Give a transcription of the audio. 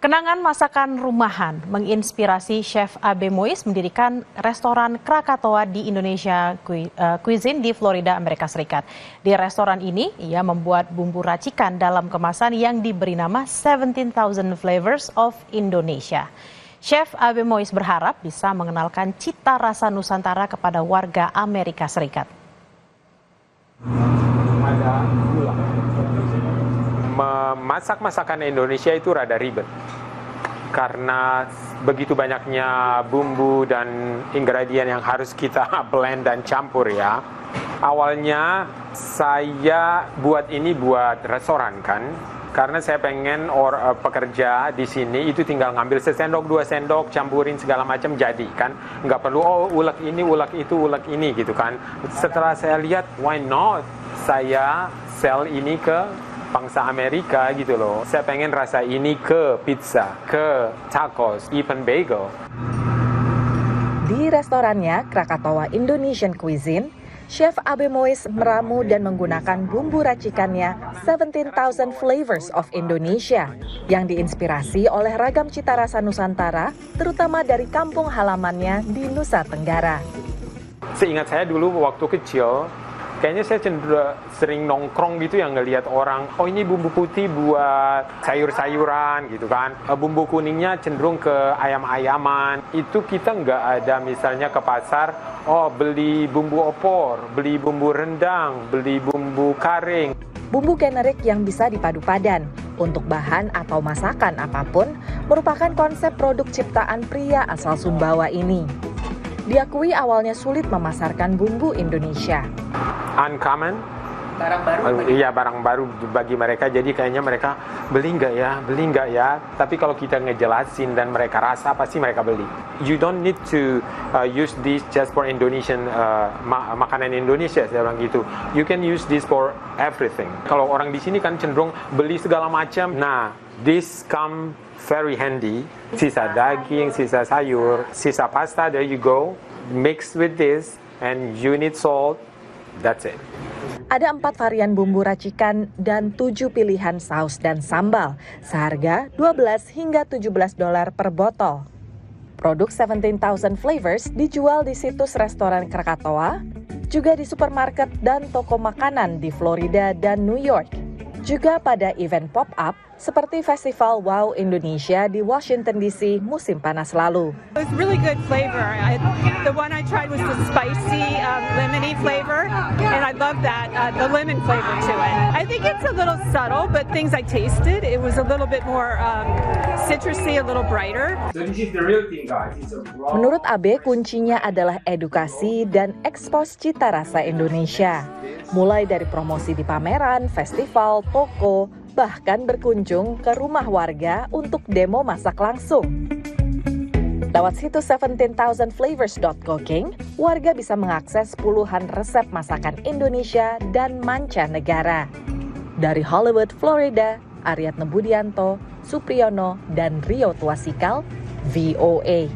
Kenangan masakan rumahan menginspirasi Chef Abe Mois mendirikan restoran Krakatoa di Indonesia Cuisine di Florida, Amerika Serikat. Di restoran ini, ia membuat bumbu racikan dalam kemasan yang diberi nama 17,000 Flavors of Indonesia. Chef Abe Mois berharap bisa mengenalkan cita rasa Nusantara kepada warga Amerika Serikat. Memasak masakan Indonesia itu rada ribet karena begitu banyaknya bumbu dan ingredient yang harus kita blend dan campur ya. Awalnya saya buat ini buat restoran kan, karena saya pengen pekerja di sini itu tinggal ngambil sesendok, 2 sendok, campurin segala macam jadi kan. Nggak perlu ulek ini, ulek itu, ulek ini gitu kan. Setelah saya lihat, why not saya sell ini ke bangsa Amerika gitu loh. Saya pengen rasa ini ke pizza, ke tacos, even bagel. Di restorannya Krakatoa Indonesian Cuisine, Chef Abe Mois meramu dan menggunakan bumbu racikannya 17,000 Flavors of Indonesia yang diinspirasi oleh ragam cita rasa Nusantara, terutama dari kampung halamannya di Nusa Tenggara. Seingat saya dulu waktu kecil, kayaknya saya sering nongkrong gitu yang ngelihat orang, oh ini bumbu putih buat sayur-sayuran gitu kan. Bumbu kuningnya cenderung ke ayam-ayaman. Itu kita nggak ada misalnya ke pasar, oh beli bumbu opor, beli bumbu rendang, beli bumbu karing. Bumbu generik yang bisa dipadu padan untuk bahan atau masakan apapun merupakan konsep produk ciptaan pria asal Sumbawa ini. Diakui awalnya sulit memasarkan bumbu Indonesia. Uncommon, Barang baru? Iya, barang baru bagi mereka. Jadi kayaknya mereka beli nggak ya. Tapi kalau kita ngejelasin dan mereka rasa, pasti mereka beli. You don't need to use this just for Indonesian makanan Indonesia, saya bilang gitu. You can use this for everything. Kalau orang di sini kan cenderung beli segala macam. Nah, this come very handy. Sisa daging, sisa sayur, sisa pasta, there you go. Mix with this and you need salt. That's it. Ada 4 varian bumbu racikan dan 7 pilihan saus dan sambal, seharga $12 hingga $17 per botol. Produk 17,000 Flavors dijual di situs restoran Krakatoa, juga di supermarket dan toko makanan di Florida dan New York. Juga pada event pop-up seperti Festival Wow Indonesia di Washington DC musim panas lalu. It's really good flavor. The one I tried was the spicy lemony flavor, and I love that, the lemon flavor to it. I think it's a little subtle, but things I tasted, it was a little bit more citrusy, a little brighter. So this is the real thing, guys. It's a raw. Menurut Abe, kuncinya adalah edukasi dan ekspos cita rasa Indonesia. Mulai dari promosi di pameran, festival, toko, bahkan berkunjung ke rumah warga untuk demo masak langsung. Lewat situs 17,000flavors.cooking, warga bisa mengakses puluhan resep masakan Indonesia dan mancanegara. Dari Hollywood, Florida, Aryatno Budianto, Supriyono, dan Rio Tuasikal, VOA.